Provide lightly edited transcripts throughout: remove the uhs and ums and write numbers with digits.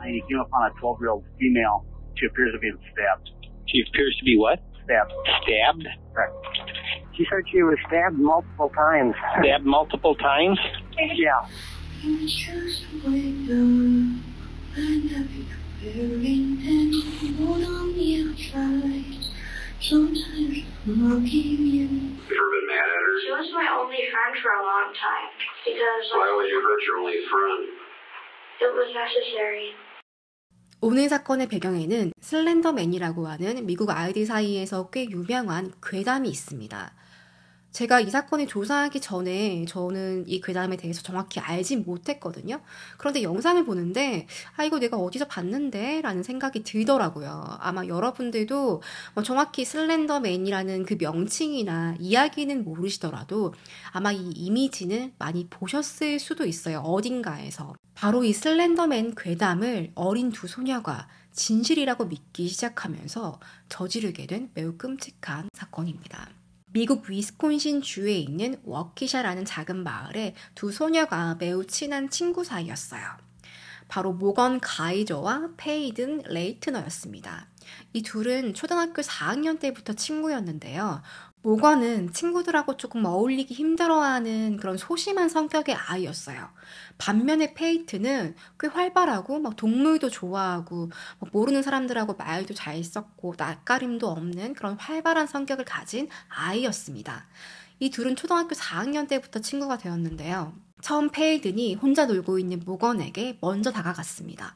And he came upon a 12-year-old female. She appears to be stabbed. She appears to be what? Stabbed. Stabbed? Correct. She said she was stabbed multiple times. Stabbed multiple times? Yeah. Sometimes been mad at her? She was my only friend for a long time because Why would you hurt your only friend? it was necessary. 오늘 사건의 배경에는 슬렌더맨이라고 하는 미국 아이들 사이에서 꽤 유명한 괴담이 있습니다. 제가 이 사건을 조사하기 전에 저는 이 괴담에 대해서 정확히 알진 못했거든요. 그런데 영상을 보는데 이거 내가 어디서 봤는데? 라는 생각이 들더라고요. 아마 여러분들도 정확히 슬렌더맨이라는 그 명칭이나 이야기는 모르시더라도 아마 이 이미지는 많이 보셨을 수도 있어요. 어딘가에서. 바로 이 슬렌더맨 괴담을 어린 두 소녀가 진실이라고 믿기 시작하면서 저지르게 된 매우 끔찍한 사건입니다. 미국 위스콘신 주에 있는 워키샤라는 작은 마을에 두 소녀가 매우 친한 친구 사이였어요. 바로 모건 가이저와 페이든 레이트너였습니다. 이 둘은 초등학교 4학년 때부터 친구였는데요. 모건은 친구들하고 조금 어울리기 힘들어하는 그런 소심한 성격의 아이였어요. 반면에 페이트는 꽤 활발하고 동물도 좋아하고 모르는 사람들하고 말도 잘 섞고 낯가림도 없는 그런 활발한 성격을 가진 아이였습니다. 이 둘은 초등학교 4학년 때부터 친구가 되었는데요. 처음 페이든이 혼자 놀고 있는 모건에게 먼저 다가갔습니다.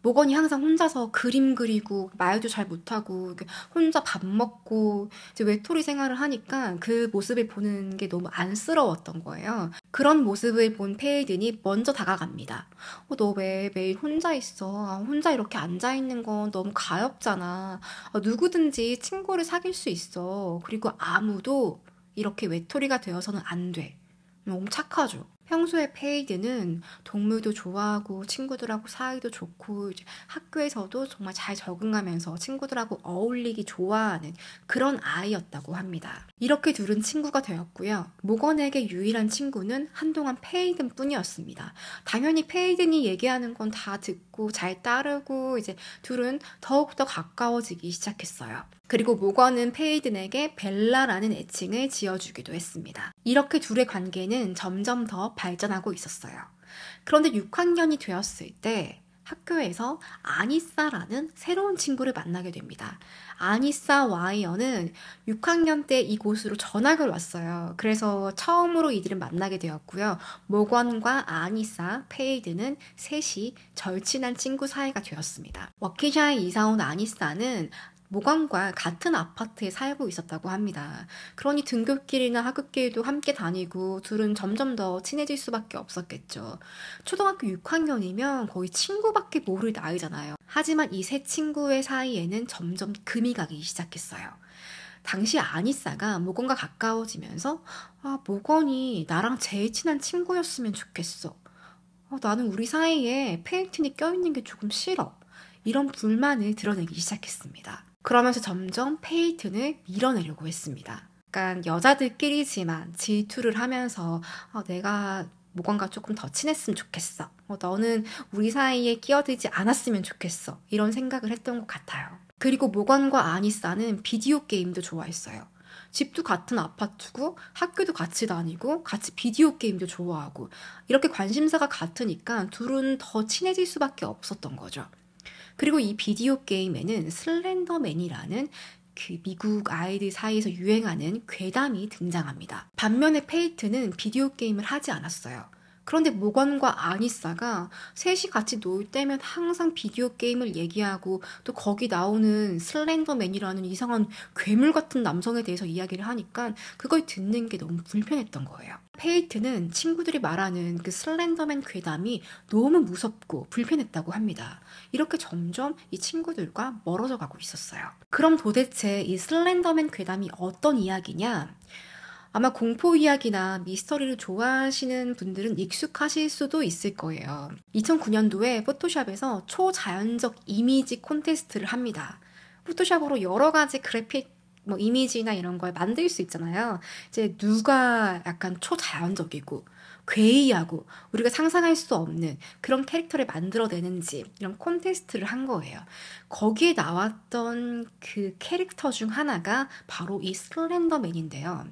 모건이 항상 혼자서 그림 그리고 말도 잘 못하고 혼자 밥 먹고 이제 외톨이 생활을 하니까 그 모습을 보는 게 너무 안쓰러웠던 거예요. 그런 모습을 본 페이든이 먼저 다가갑니다. 너 왜 매일 혼자 있어? 혼자 이렇게 앉아있는 건 너무 가엽잖아. 누구든지 친구를 사귈 수 있어. 그리고 아무도 이렇게 외톨이가 되어서는 안 돼. 너무 착하죠. 평소에 페이드는 동물도 좋아하고 친구들하고 사이도 좋고 이제 학교에서도 정말 잘 적응하면서 친구들하고 어울리기 좋아하는 그런 아이였다고 합니다. 이렇게 둘은 친구가 되었고요. 모건에게 유일한 친구는 한동안 페이든 뿐이었습니다. 당연히 페이든이 얘기하는 건 다 듣고 잘 따르고 이제 둘은 더욱더 가까워지기 시작했어요. 그리고 모건은 페이든에게 벨라라는 애칭을 지어주기도 했습니다. 이렇게 둘의 관계는 점점 더 발전하고 있었어요. 그런데 6학년이 되었을 때 학교에서 아니사라는 새로운 친구를 만나게 됩니다. 아니사 와이어는 6학년 때 이곳으로 전학을 왔어요. 그래서 처음으로 이들은 만나게 되었고요. 모건과 아니사, 페이드는 셋이 절친한 친구 사이가 되었습니다. 워키샤에 이사 온 아니사는 모건과 같은 아파트에 살고 있었다고 합니다. 그러니 등굣길이나 하굣길도 함께 다니고 둘은 점점 더 친해질 수밖에 없었겠죠. 초등학교 6학년이면 거의 친구밖에 모를 나이잖아요. 하지만 이 세 친구의 사이에는 점점 금이 가기 시작했어요. 당시 아니사가 모건과 가까워지면서 모건이 나랑 제일 친한 친구였으면 좋겠어. 나는 우리 사이에 페이튼이 껴있는 게 조금 싫어. 이런 불만을 드러내기 시작했습니다. 그러면서 점점 페이튼을 밀어내려고 했습니다. 약간 여자들끼리지만 질투를 하면서 내가 모건과 조금 더 친했으면 좋겠어. 너는 우리 사이에 끼어들지 않았으면 좋겠어. 이런 생각을 했던 것 같아요. 그리고 모건과 아니사는 비디오 게임도 좋아했어요. 집도 같은 아파트고 학교도 같이 다니고 같이 비디오 게임도 좋아하고 이렇게 관심사가 같으니까 둘은 더 친해질 수밖에 없었던 거죠. 그리고 이 비디오 게임에는 슬렌더맨이라는 그 미국 아이들 사이에서 유행하는 괴담이 등장합니다. 반면에 페이트는 비디오 게임을 하지 않았어요. 그런데 모건과 아니사가 셋이 같이 놀 때면 항상 비디오 게임을 얘기하고 또 거기 나오는 슬렌더맨이라는 이상한 괴물 같은 남성에 대해서 이야기를 하니까 그걸 듣는 게 너무 불편했던 거예요. 페이트는 친구들이 말하는 그 슬렌더맨 괴담이 너무 무섭고 불편했다고 합니다. 이렇게 점점 이 친구들과 멀어져 가고 있었어요. 그럼 도대체 이 슬렌더맨 괴담이 어떤 이야기냐? 아마 공포 이야기나 미스터리를 좋아하시는 분들은 익숙하실 수도 있을 거예요. 2009년도에 포토샵에서 초자연적 이미지 콘테스트를 합니다. 포토샵으로 여러 가지 그래픽 이미지나 이런 걸 만들 수 있잖아요. 이제 누가 약간 초자연적이고 괴이하고 우리가 상상할 수 없는 그런 캐릭터를 만들어내는지 이런 콘테스트를 한 거예요. 거기에 나왔던 그 캐릭터 중 하나가 바로 이 슬렌더맨인데요.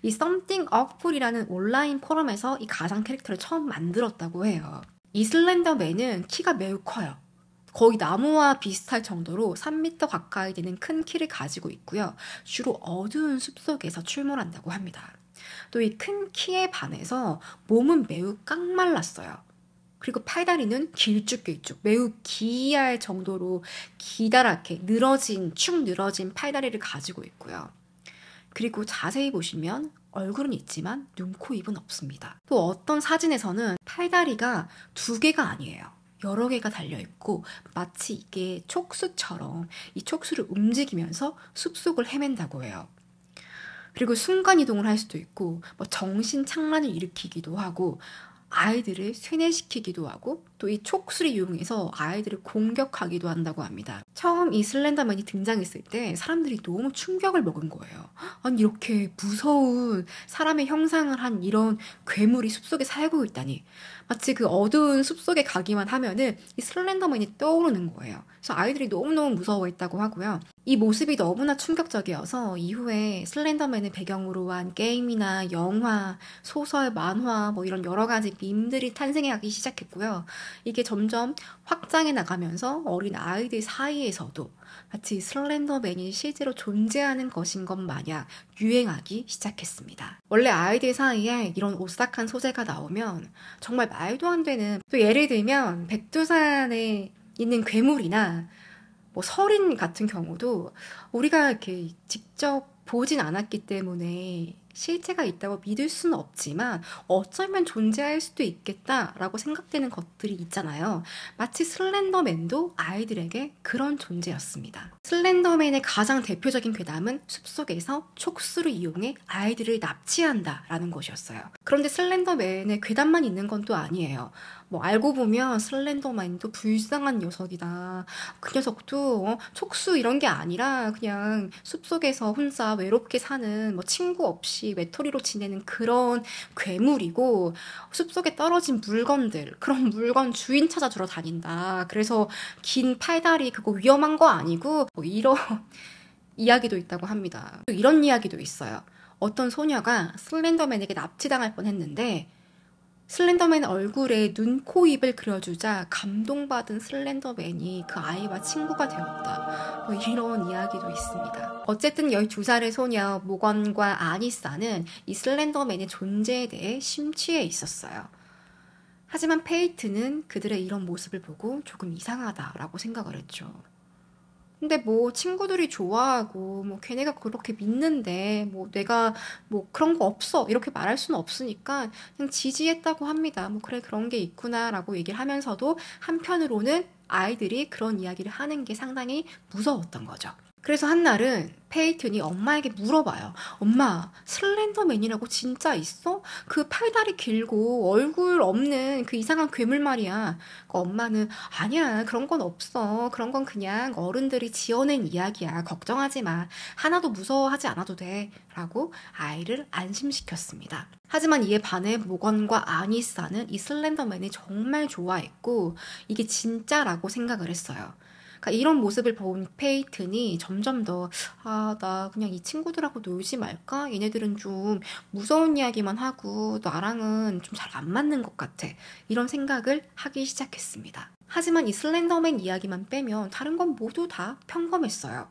이 Something Awful이라는 온라인 포럼에서 이 가상 캐릭터를 처음 만들었다고 해요. 이 슬렌더맨은 키가 매우 커요. 거의 나무와 비슷할 정도로 3m 가까이 되는 큰 키를 가지고 있고요. 주로 어두운 숲속에서 출몰한다고 합니다. 또 이 큰 키에 반해서 몸은 매우 깡말랐어요. 그리고 팔다리는 길쭉길쭉 매우 기이할 정도로 기다랗게 축 늘어진 팔다리를 가지고 있고요. 그리고 자세히 보시면 얼굴은 있지만 눈, 코, 입은 없습니다. 또 어떤 사진에서는 팔다리가 2개가 아니에요. 여러 개가 달려있고 마치 이게 촉수처럼 이 촉수를 움직이면서 숲속을 헤맨다고 해요. 그리고 순간이동을 할 수도 있고 정신착란을 일으키기도 하고 아이들을 세뇌시키기도 하고 또 이 촉수를 이용해서 아이들을 공격하기도 한다고 합니다. 처음 이 슬렌더맨이 등장했을 때 사람들이 너무 충격을 먹은 거예요. 아니 이렇게 무서운 사람의 형상을 한 이런 괴물이 숲속에 살고 있다니. 마치 그 어두운 숲속에 가기만 하면은 이 슬렌더맨이 떠오르는 거예요. 그래서 아이들이 너무너무 무서워했다고 하고요. 이 모습이 너무나 충격적이어서 이후에 슬렌더맨을 배경으로 한 게임이나 영화, 소설, 만화 이런 여러 가지 밈들이 탄생하기 시작했고요. 이게 점점 확장해 나가면서 어린 아이들 사이에서도 마치 슬렌더맨이 실제로 존재하는 것인 것 마냥 유행하기 시작했습니다. 원래 아이들 사이에 이런 오싹한 소재가 나오면 정말 말도 안 되는, 또 예를 들면 백두산에 있는 괴물이나 설인 같은 경우도 우리가 이렇게 직접 보진 않았기 때문에 실체가 있다고 믿을 수는 없지만 어쩌면 존재할 수도 있겠다라고 생각되는 것들이 있잖아요. 마치 슬렌더맨도 아이들에게 그런 존재였습니다. 슬렌더맨의 가장 대표적인 괴담은 숲속에서 촉수를 이용해 아이들을 납치한다라는 것이었어요. 그런데 슬렌더맨의 괴담만 있는 건 또 아니에요. 알고 보면 슬렌더맨도 불쌍한 녀석이다. 그 녀석도 촉수 이런 게 아니라 그냥 숲속에서 혼자 외롭게 사는 친구 없이 외톨이로 지내는 그런 괴물이고 숲속에 떨어진 물건들, 그런 물건 주인 찾아주러 다닌다. 그래서 긴 팔다리 그거 위험한 거 아니고 이런 이야기도 있다고 합니다. 또 이런 이야기도 있어요. 어떤 소녀가 슬렌더맨에게 납치당할 뻔했는데 슬렌더맨 얼굴에 눈, 코, 입을 그려주자 감동받은 슬렌더맨이 그 아이와 친구가 되었다. 이런 이야기도 있습니다. 어쨌든 12살의 소녀 모건과 아니사는 이 슬렌더맨의 존재에 대해 심취해 있었어요. 하지만 페이트는 그들의 이런 모습을 보고 조금 이상하다라고 생각을 했죠. 근데 친구들이 좋아하고 걔네가 그렇게 믿는데 내가 그런 거 없어 이렇게 말할 수는 없으니까 그냥 지지했다고 합니다. 그래 그런 게 있구나라고 얘기를 하면서도 한편으로는 아이들이 그런 이야기를 하는 게 상당히 무서웠던 거죠. 그래서 한날은 페이튼이 엄마에게 물어봐요. 엄마, 슬렌더맨이라고 진짜 있어? 그 팔다리 길고 얼굴 없는 그 이상한 괴물 말이야. 엄마는 아니야, 그런 건 없어. 그런 건 그냥 어른들이 지어낸 이야기야. 걱정하지 마. 하나도 무서워하지 않아도 돼. 라고 아이를 안심시켰습니다. 하지만 이에 반해 모건과 아니사는 이 슬렌더맨이 정말 좋아했고 이게 진짜라고 생각을 했어요. 이런 모습을 본 페이튼이 점점 더 나 그냥 이 친구들하고 놀지 말까? 얘네들은 좀 무서운 이야기만 하고 나랑은 좀 잘 안 맞는 것 같아. 이런 생각을 하기 시작했습니다. 하지만 이 슬렌더맨 이야기만 빼면 다른 건 모두 다 평범했어요.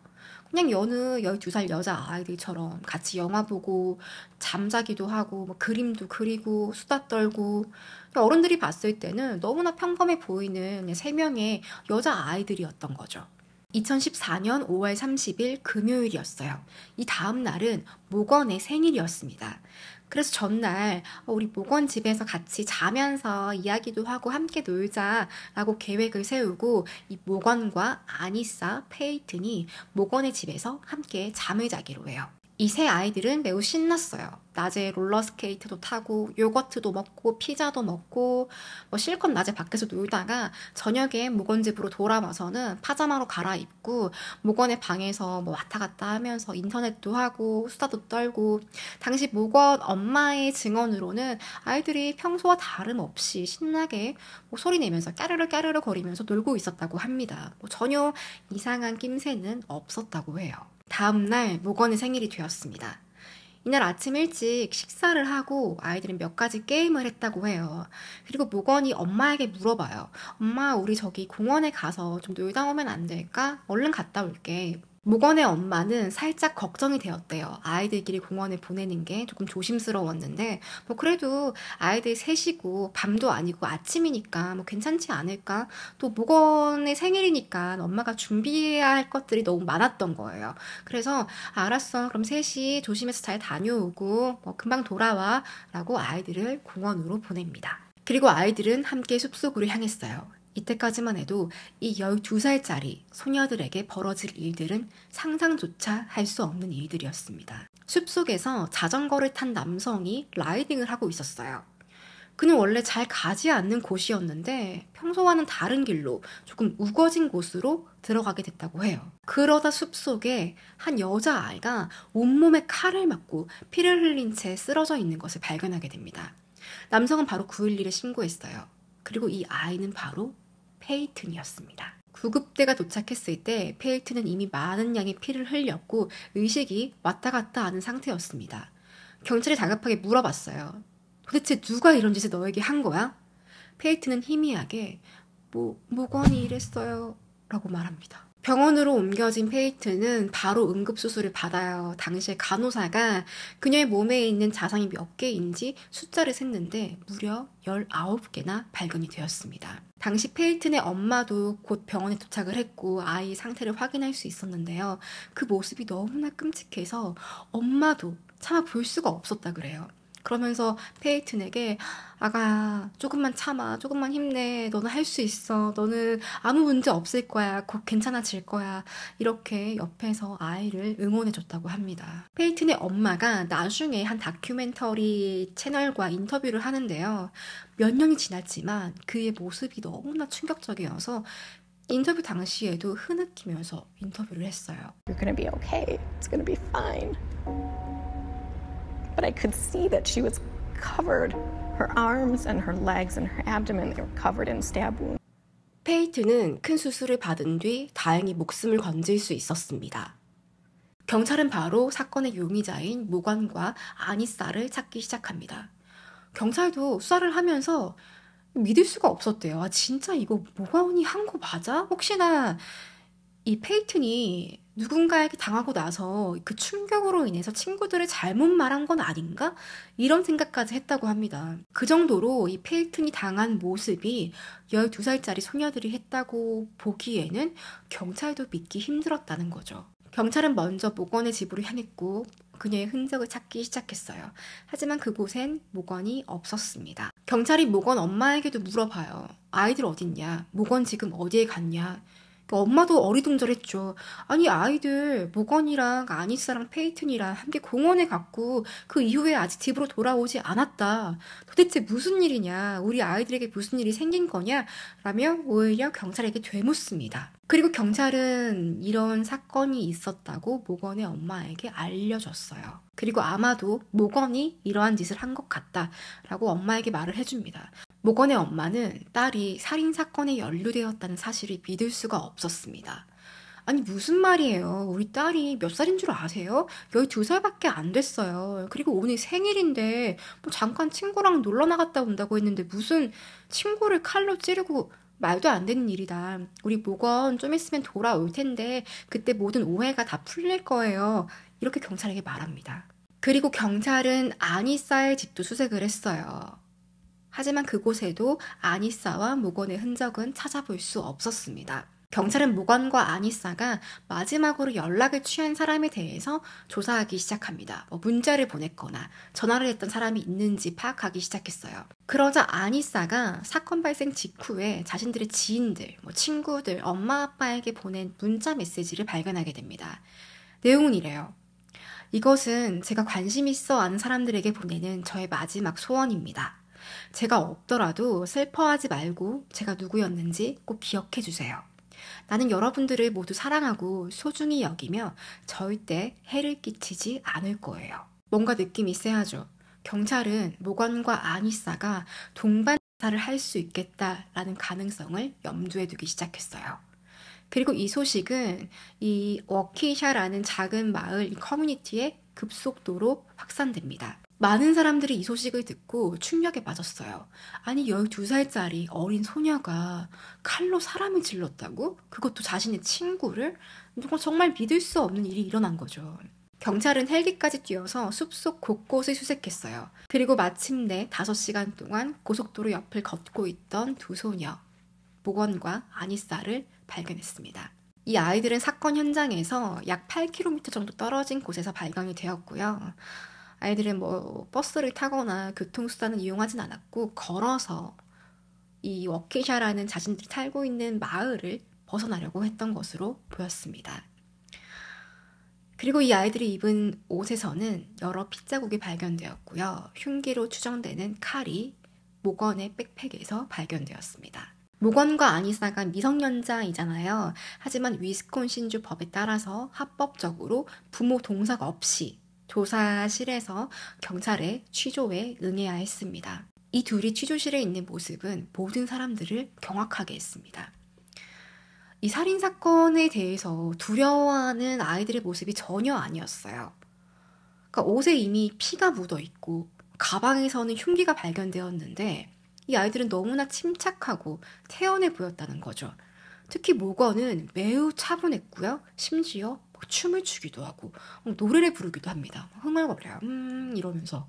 그냥 여느 12살 여자아이들처럼 같이 영화 보고 잠자기도 하고 그림도 그리고 수다 떨고 어른들이 봤을 때는 너무나 평범해 보이는 3명의 여자아이들이었던 거죠. 2014년 5월 30일 금요일이었어요. 이 다음 날은 모건의 생일이었습니다. 그래서 전날 우리 모건 집에서 같이 자면서 이야기도 하고 함께 놀자라고 계획을 세우고 이 모건과 아니사, 페이튼이 모건의 집에서 함께 잠을 자기로 해요. 이 세 아이들은 매우 신났어요. 낮에 롤러스케이트도 타고 요거트도 먹고 피자도 먹고 실컷 낮에 밖에서 놀다가 저녁에 모건 집으로 돌아와서는 파자마로 갈아입고 모건의 방에서 왔다 갔다 하면서 인터넷도 하고 수다도 떨고, 당시 모건 엄마의 증언으로는 아이들이 평소와 다름없이 신나게 소리 내면서 까르르 까르르 거리면서 놀고 있었다고 합니다. 전혀 이상한 낌새는 없었다고 해요. 다음날 모건의 생일이 되었습니다. 이날 아침 일찍 식사를 하고 아이들은 몇 가지 게임을 했다고 해요. 그리고 모건이 엄마에게 물어봐요. 엄마, 우리 저기 공원에 가서 좀 놀다 오면 안 될까? 얼른 갔다 올게. 모건의 엄마는 살짝 걱정이 되었대요. 아이들끼리 공원에 보내는 게 조금 조심스러웠는데 그래도 아이들 셋이고 밤도 아니고 아침이니까 괜찮지 않을까? 또 모건의 생일이니까 엄마가 준비해야 할 것들이 너무 많았던 거예요. 그래서 알았어, 그럼 셋이 조심해서 잘 다녀오고 금방 돌아와 라고 아이들을 공원으로 보냅니다. 그리고 아이들은 함께 숲속으로 향했어요. 이때까지만 해도 이 12살짜리 소녀들에게 벌어질 일들은 상상조차 할 수 없는 일들이었습니다. 숲속에서 자전거를 탄 남성이 라이딩을 하고 있었어요. 그는 원래 잘 가지 않는 곳이었는데 평소와는 다른 길로 조금 우거진 곳으로 들어가게 됐다고 해요. 그러다 숲속에 한 여자아이가 온몸에 칼을 맞고 피를 흘린 채 쓰러져 있는 것을 발견하게 됩니다. 남성은 바로 911에 신고했어요. 그리고 이 아이는 바로 페이튼이었습니다. 구급대가 도착했을 때 페이튼은 이미 많은 양의 피를 흘렸고 의식이 왔다 갔다 하는 상태였습니다. 경찰이 다급하게 물어봤어요. 도대체 누가 이런 짓을 너에게 한 거야? 페이튼은 희미하게 모건이 이랬어요 라고 말합니다. 병원으로 옮겨진 페이튼은 바로 응급수술을 받아요. 당시에 간호사가 그녀의 몸에 있는 자상이 몇 개인지 숫자를 셌는데 무려 19개나 발견이 되었습니다. 당시 페이튼의 엄마도 곧 병원에 도착을 했고 아이 상태를 확인할 수 있었는데요. 그 모습이 너무나 끔찍해서 엄마도 차마 볼 수가 없었다 그래요. 그러면서 페이튼에게 아가야, 조금만 참아, 조금만 힘내, 너는 할 수 있어, 너는 아무 문제 없을 거야, 곧 괜찮아질 거야, 이렇게 옆에서 아이를 응원해줬다고 합니다. 페이튼의 엄마가 나중에 한 다큐멘터리 채널과 인터뷰를 하는데요. 몇 년이 지났지만 그의 모습이 너무나 충격적이어서 인터뷰 당시에도 흐느끼면서 인터뷰를 했어요. You're gonna be okay. It's gonna be fine. But I could see that she was covered. Her arms and her legs and her abdomen, they were covered in stab wounds. 페이튼은 큰 수술을 받은 뒤 다행히 목숨을 건질 수 있었습니다. 경찰은 바로 사건의 용의자인 모건과 아니사를 찾기 시작합니다. 경찰도 수사를 하면서 믿을 수가 없었대요. 진짜 이거 모건이 한 거 맞아? 혹시나 이 페이튼이 누군가에게 당하고 나서 그 충격으로 인해서 친구들을 잘못 말한 건 아닌가? 이런 생각까지 했다고 합니다. 그 정도로 이 페이튼이 당한 모습이 12살짜리 소녀들이 했다고 보기에는 경찰도 믿기 힘들었다는 거죠. 경찰은 먼저 모건의 집으로 향했고 그녀의 흔적을 찾기 시작했어요. 하지만 그곳엔 모건이 없었습니다. 경찰이 모건 엄마에게도 물어봐요. 아이들 어딨냐? 모건 지금 어디에 갔냐? 엄마도 어리둥절했죠. 아니, 아이들 모건이랑 아니사랑 페이튼이랑 함께 공원에 갔고 그 이후에 아직 집으로 돌아오지 않았다. 도대체 무슨 일이냐? 우리 아이들에게 무슨 일이 생긴 거냐? 라며 오히려 경찰에게 되묻습니다. 그리고 경찰은 이런 사건이 있었다고 모건의 엄마에게 알려줬어요. 그리고 아마도 모건이 이러한 짓을 한 것 같다라고 엄마에게 말을 해줍니다. 모건의 엄마는 딸이 살인사건에 연루되었다는 사실을 믿을 수가 없었습니다. 아니, 무슨 말이에요? 우리 딸이 몇 살인 줄 아세요? 12살밖에 안 됐어요. 그리고 오늘 생일인데 잠깐 친구랑 놀러 나갔다 온다고 했는데 무슨 친구를 칼로 찌르고, 말도 안 되는 일이다. 우리 모건 좀 있으면 돌아올 텐데 그때 모든 오해가 다 풀릴 거예요. 이렇게 경찰에게 말합니다. 그리고 경찰은 아니사의 집도 수색을 했어요. 하지만 그곳에도 아니사와 모건의 흔적은 찾아볼 수 없었습니다. 경찰은 모건과 아니사가 마지막으로 연락을 취한 사람에 대해서 조사하기 시작합니다. 문자를 보냈거나 전화를 했던 사람이 있는지 파악하기 시작했어요. 그러자 아니사가 사건 발생 직후에 자신들의 지인들, 친구들, 엄마 아빠에게 보낸 문자 메시지를 발견하게 됩니다. 내용은 이래요. 이것은 제가 관심 있어 아는 사람들에게 보내는 저의 마지막 소원입니다. 제가 없더라도 슬퍼하지 말고 제가 누구였는지 꼭 기억해 주세요. 나는 여러분들을 모두 사랑하고 소중히 여기며 절대 해를 끼치지 않을 거예요. 뭔가 느낌이 쎄하죠. 경찰은 모건과 아니사가 동반 자살을 할 수 있겠다라는 가능성을 염두에 두기 시작했어요. 그리고 이 소식은 이 워키샤라는 작은 마을 이 커뮤니티에 급속도로 확산됩니다. 많은 사람들이 이 소식을 듣고 충격에 빠졌어요. 아니 12살짜리 어린 소녀가 칼로 사람을 질렀다고? 그것도 자신의 친구를? 정말 믿을 수 없는 일이 일어난 거죠. 경찰은 헬기까지 뛰어서 숲속 곳곳을 수색했어요. 그리고 마침내 5시간 동안 고속도로 옆을 걷고 있던 두 소녀, 모건과 아니사를 발견했습니다. 이 아이들은 사건 현장에서 약 8km 정도 떨어진 곳에서 발견이 되었고요. 아이들은 버스를 타거나 교통수단을 이용하진 않았고 걸어서 이 워키샤라는 자신들이 살고 있는 마을을 벗어나려고 했던 것으로 보였습니다. 그리고 이 아이들이 입은 옷에서는 여러 핏자국이 발견되었고요. 흉기로 추정되는 칼이 모건의 백팩에서 발견되었습니다. 모건과 아니사가 미성년자이잖아요. 하지만 위스콘신주 법에 따라서 합법적으로 부모 동석 없이 조사실에서 경찰의 취조에 응해야 했습니다. 이 둘이 취조실에 있는 모습은 모든 사람들을 경악하게 했습니다. 이 살인사건에 대해서 두려워하는 아이들의 모습이 전혀 아니었어요. 그러니까 옷에 이미 피가 묻어있고 가방에서는 흉기가 발견되었는데 이 아이들은 너무나 침착하고 태연해 보였다는 거죠. 특히 모건은 매우 차분했고요. 심지어 춤을 추기도 하고 노래를 부르기도 합니다. 흥얼거려요. 이러면서.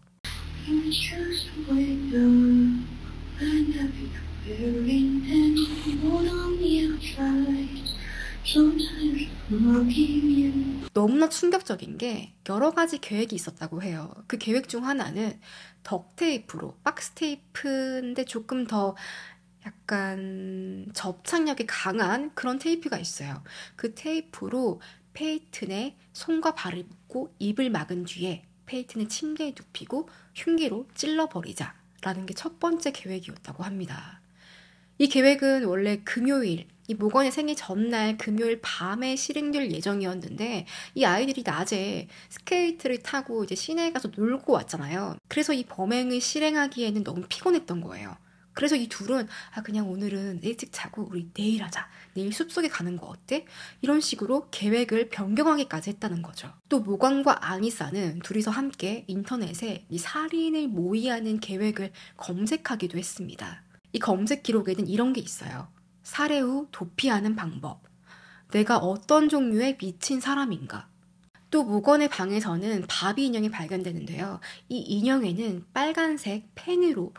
너무나 충격적인 게 여러 가지 계획이 있었다고 해요. 그 계획 중 하나는 덕테이프로, 박스테이프인데 조금 더 약간 접착력이 강한 그런 테이프가 있어요. 그 테이프로 페이튼의 손과 발을 묶고 입을 막은 뒤에 페이튼을 침대에 눕히고 흉기로 찔러버리자라는 게 첫 번째 계획이었다고 합니다. 이 계획은 원래 금요일, 이 모건의 생일 전날 금요일 밤에 실행될 예정이었는데 이 아이들이 낮에 스케이트를 타고 이제 시내에 가서 놀고 왔잖아요. 그래서 이 범행을 실행하기에는 너무 피곤했던 거예요. 그래서 이 둘은 그냥 오늘은 일찍 자고 우리 내일 하자. 내일 숲속에 가는 거 어때? 이런 식으로 계획을 변경하기까지 했다는 거죠. 또 모건과 아니사는 둘이서 함께 인터넷에 이 살인을 모의하는 계획을 검색하기도 했습니다. 이 검색 기록에는 이런 게 있어요. 살해 후 도피하는 방법. 내가 어떤 종류의 미친 사람인가. 또 모건의 방에서는 바비 인형이 발견되는데요. 이 인형에는 빨간색 펜으로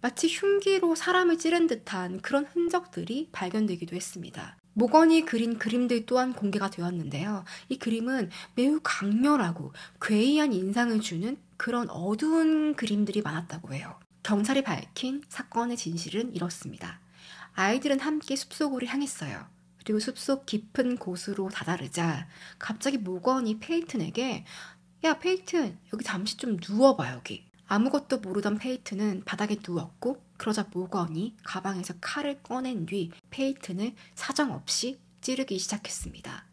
마치 흉기로 사람을 찌른 듯한 그런 흔적들이 발견되기도 했습니다. 모건이 그린 그림들 또한 공개가 되었는데요. 이 그림은 매우 강렬하고 괴이한 인상을 주는 그런 어두운 그림들이 많았다고 해요. 경찰이 밝힌 사건의 진실은 이렇습니다. 아이들은 함께 숲속으로 향했어요. 그리고 숲속 깊은 곳으로 다다르자 갑자기 모건이 페이튼에게 야 페이튼 여기 잠시 좀 누워봐 여기. 아무것도 모르던 페이튼은 바닥에 누웠고 그러자 모건이 가방에서 칼을 꺼낸 뒤 페이튼을 사정없이 찌르기 시작했습니다.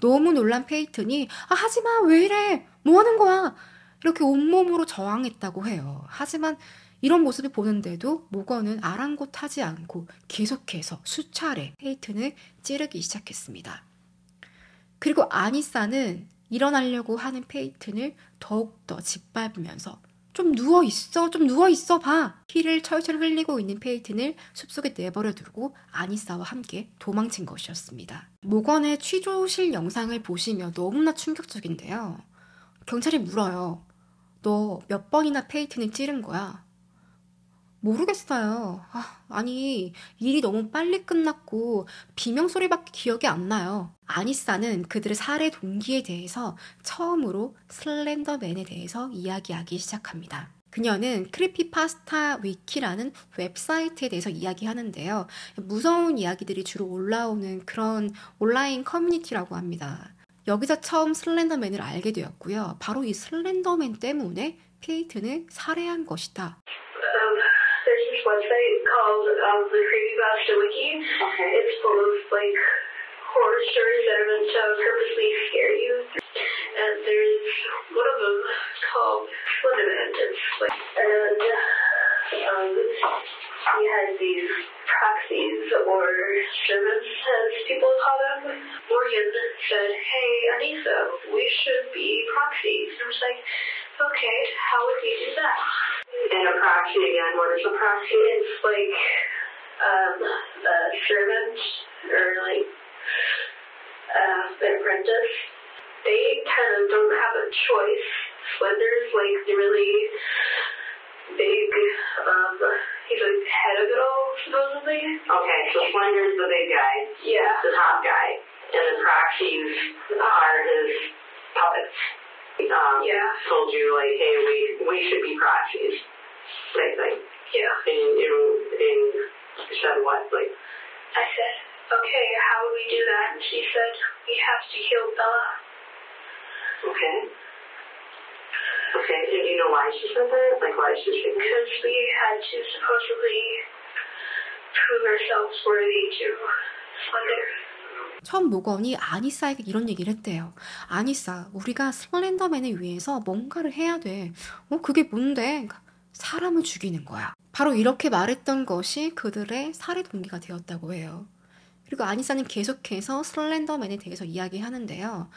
너무 놀란 페이튼이 하지마 왜 이래 뭐 하는 거야 이렇게 온몸으로 저항했다고 해요. 하지만 이런 모습을 보는데도 모건은 아랑곳하지 않고 계속해서 수차례 페이튼을 찌르기 시작했습니다. 그리고 아니사는 일어나려고 하는 페이튼을 더욱더 짓밟으면서 좀 누워있어 봐. 피를 철철 흘리고 있는 페이튼을 숲속에 내버려 두고 아니사와 함께 도망친 것이었습니다. 모건의 취조실 영상을 보시면 너무나 충격적인데요. 경찰이 물어요. 너 몇 번이나 페이튼을 찌른 거야? 모르겠어요. 아니 일이 너무 빨리 끝났고 비명소리밖에 기억이 안 나요. 아니사는 그들의 살해 동기에 대해서 처음으로 슬렌더맨에 대해서 이야기하기 시작합니다. 그녀는 크리피파스타 위키라는 웹사이트에 대해서 이야기하는데요. 무서운 이야기들이 주로 올라오는 그런 온라인 커뮤니티라고 합니다. 여기서 처음 슬렌더맨을 알게 되었고요. 바로 이 슬렌더맨 때문에 페이튼을 살해한 것이다. There's this website called the Creepypasta Wiki. Okay. It's full of like horror stories that are meant to purposely scare you. And there's one of them called Slenderman. It's like, and he has these proxies or servants, as people call them. Morgan said, "Hey, Anissa, we should be proxies." And I was like, "Okay, how would we do that?" And a proxy again, what is a proxy? It's like a servant or like an apprentice. They kind of don't have a choice. Slender's like the really big, he's like head of it all, supposedly. Okay, so Slender's the big guy. Yeah. The top guy. And the proxies are his puppets. Told you like, hey, we should be proxies. Same thing. Yeah. And you said what? Like, I said, okay, how would we do that? And she said, we have to kill Bella. Okay. Okay, and do you know why she said that? Like, why she said that? Because we had to supposedly prove ourselves worthy to Slender. 처음 모건이 아니사에게 이런 얘기를 했대요. 아니사, 우리가 슬렌더맨을 위해서 뭔가를 해야 돼. 그게 뭔데? 사람을 죽이는 거야. 바로 이렇게 말했던 것이 그들의 살해 동기가 되었다고 해요. 그리고 아니사는 계속해서 슬렌더맨에 대해서 이야기하는데요.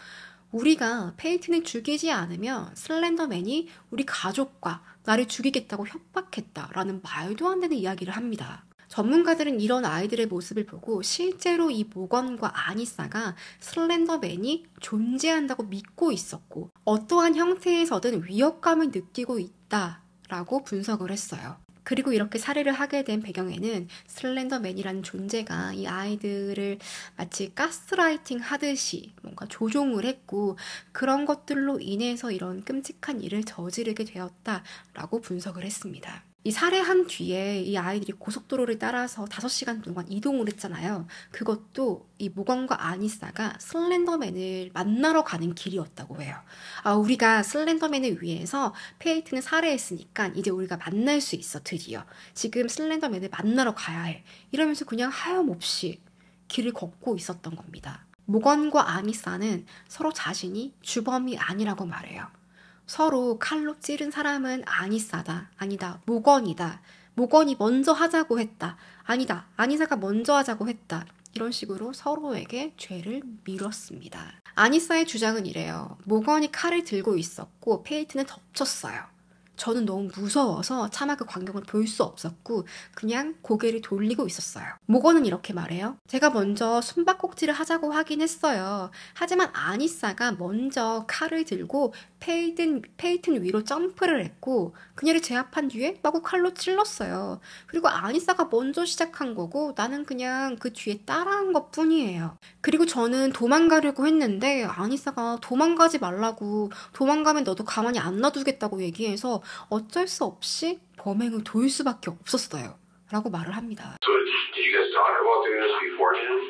우리가 페이튼을 죽이지 않으면 슬렌더맨이 우리 가족과 나를 죽이겠다고 협박했다라는 말도 안 되는 이야기를 합니다. 전문가들은 이런 아이들의 모습을 보고 실제로 이 모건과 아니사가 슬렌더맨이 존재한다고 믿고 있었고 어떠한 형태에서든 위협감을 느끼고 있다라고 분석을 했어요. 그리고 이렇게 살해를 하게 된 배경에는 슬렌더맨이라는 존재가 이 아이들을 마치 가스라이팅 하듯이 뭔가 조종을 했고 그런 것들로 인해서 이런 끔찍한 일을 저지르게 되었다라고 분석을 했습니다. 이 살해한 뒤에 이 아이들이 고속도로를 따라서 5시간 동안 이동을 했잖아요. 그것도 이 모건과 아니사가 슬렌더맨을 만나러 가는 길이었다고 해요. 우리가 슬렌더맨을 위해서 페이튼을 살해했으니까 이제 우리가 만날 수 있어, 드디어. 지금 슬렌더맨을 만나러 가야 해. 이러면서 그냥 하염없이 길을 걷고 있었던 겁니다. 모건과 아니사는 서로 자신이 주범이 아니라고 말해요. 서로 칼로 찌른 사람은 아니사다. 아니다. 모건이다. 모건이 먼저 하자고 했다. 아니다. 아니사가 먼저 하자고 했다. 이런 식으로 서로에게 죄를 미뤘습니다. 아니사의 주장은 이래요. 모건이 칼을 들고 있었고 페이튼은 덮쳤어요. 저는 너무 무서워서 차마 그 광경을 볼 수 없었고 그냥 고개를 돌리고 있었어요. 모건은 이렇게 말해요. 제가 먼저 숨바꼭질을 하자고 하긴 했어요. 하지만 아니사가 먼저 칼을 들고 페이튼 위로 점프를 했고 그녀를 제압한 뒤에 마구 칼로 찔렀어요. 그리고 아니사가 먼저 시작한 거고 나는 그냥 그 뒤에 따라한 것뿐이에요. 그리고 저는 도망가려고 했는데 아니사가 도망가지 말라고 도망가면 너도 가만히 안 놔두겠다고 얘기해서 어쩔 수 없이 범행을 도울 수밖에 없었어요. 라고 말을 합니다. So did you guys talk about doing this beforehand?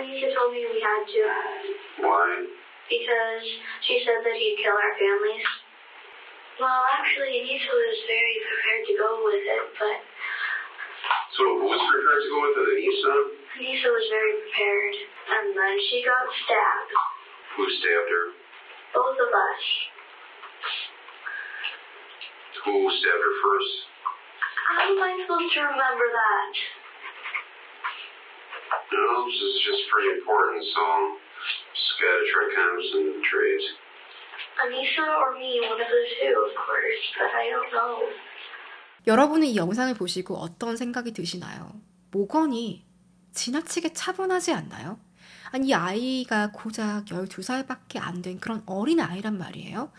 Anisha told me we had to. Why? Because she said that he'd kill our families. Well, actually, Anisha was very prepared to go with it, but... So who was prepared to go with it, Anissa? Anisha was very prepared, and then she got stabbed. Who stabbed her? Both of us. Who stabbed her first? How am I supposed to remember that? No, this is just pretty important, so just gotta try to concentrate. Anisha or me, one of the two, of course, but I don't know. 여러분은 이 영상을 보시고 어떤 생각이 드시나요? 모건이 지나치게 차분하지 않나요? 아니, 이 아이가 고작 12살밖에 안 된 그런 어린 아이란 말이에요.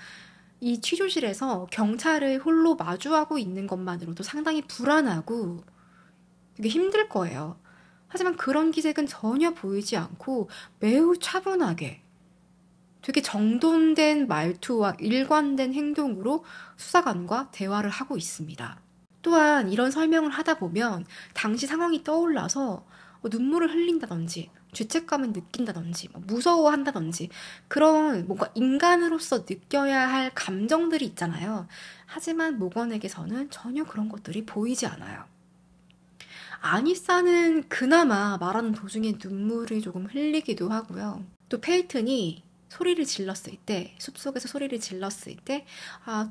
이 취조실에서 경찰을 홀로 마주하고 있는 것만으로도 상당히 불안하고 되게 힘들 거예요. 하지만 그런 기색은 전혀 보이지 않고 매우 차분하게 되게 정돈된 말투와 일관된 행동으로 수사관과 대화를 하고 있습니다. 또한 이런 설명을 하다 보면 당시 상황이 떠올라서 눈물을 흘린다든지 죄책감을 느낀다든지 무서워한다든지 그런 뭔가 인간으로서 느껴야 할 감정들이 있잖아요. 하지만 모건에게서는 전혀 그런 것들이 보이지 않아요. 아니사는 그나마 말하는 도중에 눈물을 조금 흘리기도 하고요. 또 페이튼이 소리를 질렀을 때, 숲속에서 소리를 질렀을 때,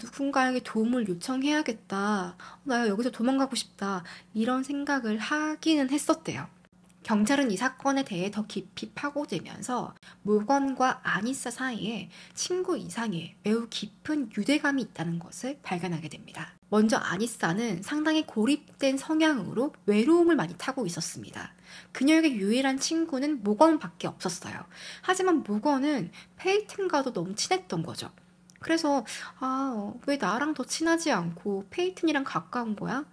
누군가에게 도움을 요청해야겠다. 나 여기서 도망가고 싶다. 이런 생각을 하기는 했었대요. 경찰은 이 사건에 대해 더 깊이 파고들면서 모건과 아니사 사이에 친구 이상의 매우 깊은 유대감이 있다는 것을 발견하게 됩니다. 먼저 아니사는 상당히 고립된 성향으로 외로움을 많이 타고 있었습니다. 그녀에게 유일한 친구는 모건밖에 없었어요. 하지만 모건은 페이튼과도 너무 친했던 거죠. 그래서 왜 나랑 더 친하지 않고 페이튼이랑 가까운 거야?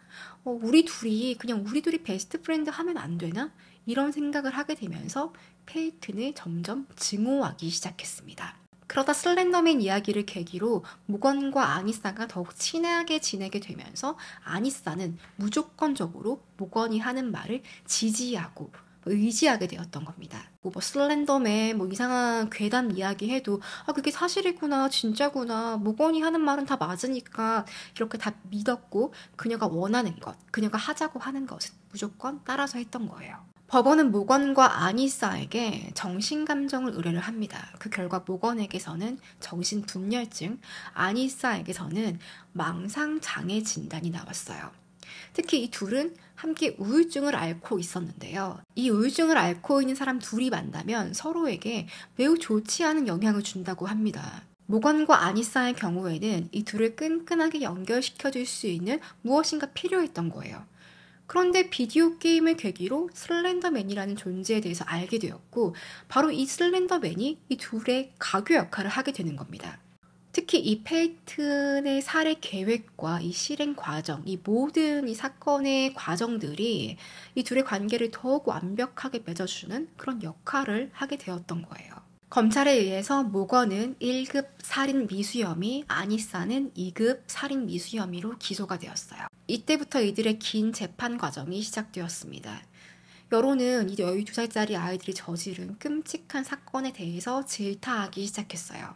우리 둘이 베스트 프렌드 하면 안 되나? 이런 생각을 하게 되면서 페이튼을 점점 증오하기 시작했습니다. 그러다 슬렌더맨 이야기를 계기로 모건과 아니사가 더욱 친하게 지내게 되면서 아니사는 무조건적으로 모건이 하는 말을 지지하고 의지하게 되었던 겁니다. 슬렌더맨 이상한 괴담 이야기 해도 그게 사실이구나, 진짜구나, 모건이 하는 말은 다 맞으니까 이렇게 다 믿었고 그녀가 원하는 것, 그녀가 하자고 하는 것은 무조건 따라서 했던 거예요. 법원은 모건과 아니사에게 정신감정을 의뢰를 합니다. 그 결과 모건에게서는 정신분열증, 아니사에게서는 망상장애 진단이 나왔어요. 특히 이 둘은 함께 우울증을 앓고 있었는데요. 이 우울증을 앓고 있는 사람 둘이 만나면 서로에게 매우 좋지 않은 영향을 준다고 합니다. 모건과 아니사의 경우에는 이 둘을 끈끈하게 연결시켜줄 수 있는 무엇인가 필요했던 거예요. 그런데 비디오 게임을 계기로 슬렌더맨이라는 존재에 대해서 알게 되었고 바로 이 슬렌더맨이 이 둘의 가교 역할을 하게 되는 겁니다. 특히 이 페이튼의 살해 계획과 이 실행 과정, 이 모든 이 사건의 과정들이 이 둘의 관계를 더욱 완벽하게 맺어주는 그런 역할을 하게 되었던 거예요. 검찰에 의해서 모건은 1급 살인 미수 혐의, 아니사는 2급 살인 미수 혐의로 기소가 되었어요. 이때부터 이들의 긴 재판 과정이 시작되었습니다. 여론은 이 12살짜리 아이들이 저지른 끔찍한 사건에 대해서 질타하기 시작했어요.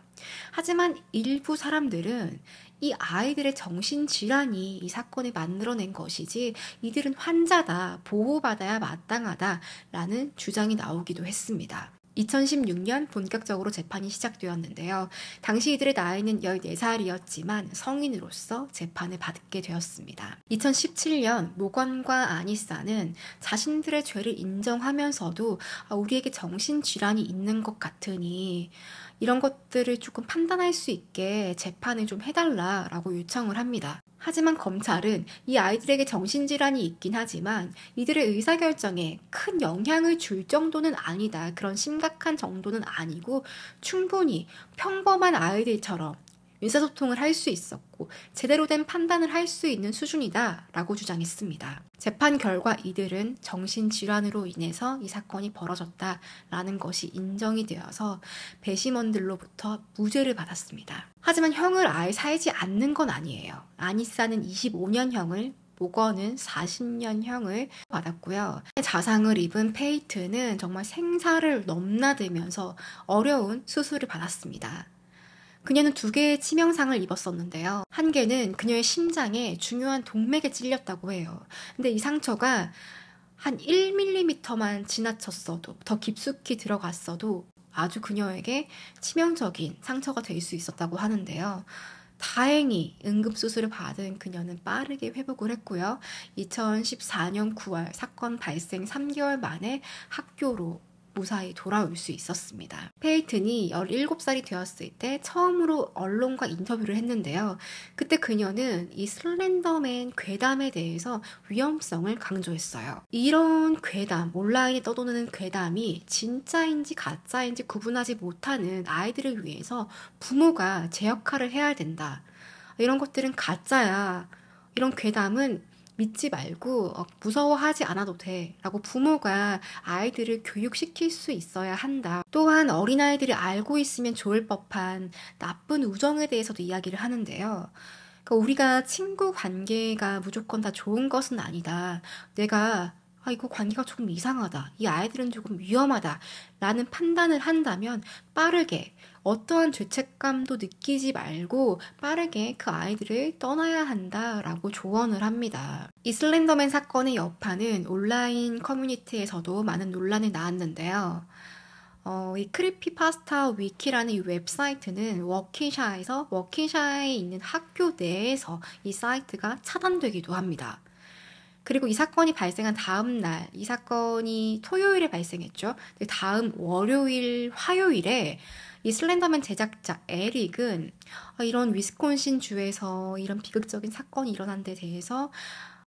하지만 일부 사람들은 이 아이들의 정신질환이 이 사건을 만들어낸 것이지 이들은 환자다, 보호받아야 마땅하다라는 주장이 나오기도 했습니다. 2016년 본격적으로 재판이 시작되었는데요. 당시 이들의 나이는 14살이었지만 성인으로서 재판을 받게 되었습니다. 2017년 모건과 아니사는 자신들의 죄를 인정하면서도 우리에게 정신질환이 있는 것 같으니 이런 것들을 조금 판단할 수 있게 재판을 좀 해달라라고 요청을 합니다. 하지만 검찰은 이 아이들에게 정신질환이 있긴 하지만 이들의 의사결정에 큰 영향을 줄 정도는 아니다. 그런 심각한 정도는 아니고 충분히 평범한 아이들처럼 의사소통을 할 수 있었고 제대로 된 판단을 할 수 있는 수준이다 라고 주장했습니다. 재판 결과 이들은 정신질환으로 인해서 이 사건이 벌어졌다라는 것이 인정이 되어서 배심원들로부터 무죄를 받았습니다. 하지만 형을 아예 살지 않는 건 아니에요. 아니사는 25년형을, 모건은 40년형을 받았고요. 자상을 입은 페이튼은 정말 생사를 넘나들면서 어려운 수술을 받았습니다. 그녀는 2개의 치명상을 입었었는데요. 한 개는 그녀의 심장에 중요한 동맥에 찔렸다고 해요. 근데 이 상처가 한 1mm만 지나쳤어도, 더 깊숙이 들어갔어도 아주 그녀에게 치명적인 상처가 될 수 있었다고 하는데요. 다행히 응급수술을 받은 그녀는 빠르게 회복을 했고요. 2014년 9월 사건 발생 3개월 만에 학교로 무사히 돌아올 수 있었습니다. 페이튼이 17살이 되었을 때 처음으로 언론과 인터뷰를 했는데요. 그때 그녀는 이 슬렌더맨 괴담에 대해서 위험성을 강조했어요. 이런 괴담, 온라인에 떠도는 괴담이 진짜인지 가짜인지 구분하지 못하는 아이들을 위해서 부모가 제 역할을 해야 된다. 이런 것들은 가짜야. 이런 괴담은 믿지 말고 무서워하지 않아도 돼 라고 부모가 아이들을 교육시킬 수 있어야 한다. 또한 어린아이들이 알고 있으면 좋을 법한 나쁜 우정에 대해서도 이야기를 하는데요. 그러니까 우리가 친구 관계가 무조건 다 좋은 것은 아니다. 내가 이거 관계가 조금 이상하다. 이 아이들은 조금 위험하다. 라는 판단을 한다면 빠르게 어떠한 죄책감도 느끼지 말고 빠르게 그 아이들을 떠나야 한다라고 조언을 합니다. 이 슬렌더맨 사건의 여파는 온라인 커뮤니티에서도 많은 논란이 나왔는데요. 이 크리피파스타 위키라는 이 웹사이트는 워킹샤에 있는 학교 내에서 이 사이트가 차단되기도 합니다. 그리고 이 사건이 발생한 다음 날, 이 사건이 토요일에 발생했죠. 다음 월요일, 화요일에 이 슬렌더맨 제작자 에릭은 이런 위스콘신 주에서 이런 비극적인 사건이 일어난 데 대해서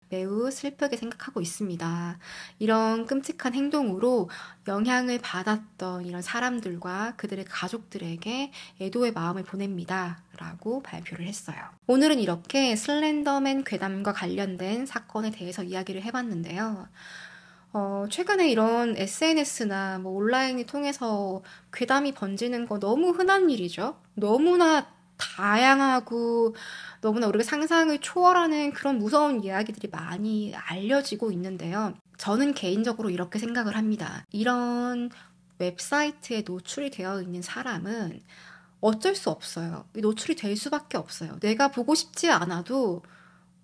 매우 슬프게 생각하고 있습니다. 이런 끔찍한 행동으로 영향을 받았던 이런 사람들과 그들의 가족들에게 애도의 마음을 보냅니다. 라고 발표를 했어요. 오늘은 이렇게 슬렌더맨 괴담과 관련된 사건에 대해서 이야기를 해봤는데요. 최근에 이런 SNS나 온라인을 통해서 괴담이 번지는 거 너무 흔한 일이죠. 너무나 다양하고 너무나 우리가 상상을 초월하는 그런 무서운 이야기들이 많이 알려지고 있는데요. 저는 개인적으로 이렇게 생각을 합니다. 이런 웹사이트에 노출이 되어 있는 사람은 어쩔 수 없어요. 노출이 될 수밖에 없어요. 내가 보고 싶지 않아도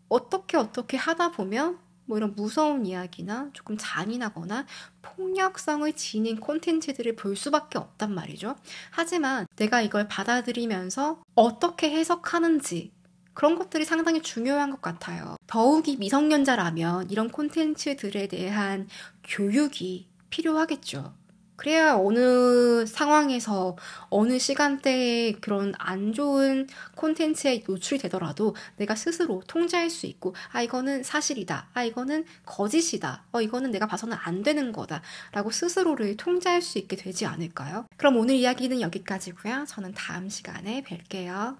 어떻게 하다 보면 이런 무서운 이야기나 조금 잔인하거나 폭력성을 지닌 콘텐츠들을 볼 수밖에 없단 말이죠. 하지만 내가 이걸 받아들이면서 어떻게 해석하는지 그런 것들이 상당히 중요한 것 같아요. 더욱이 미성년자라면 이런 콘텐츠들에 대한 교육이 필요하겠죠. 그래야 어느 상황에서 어느 시간대에 그런 안 좋은 콘텐츠에 노출이 되더라도 내가 스스로 통제할 수 있고 이거는 사실이다. 이거는 거짓이다. 이거는 내가 봐서는 안 되는 거다. 라고 스스로를 통제할 수 있게 되지 않을까요? 그럼 오늘 이야기는 여기까지고요. 저는 다음 시간에 뵐게요.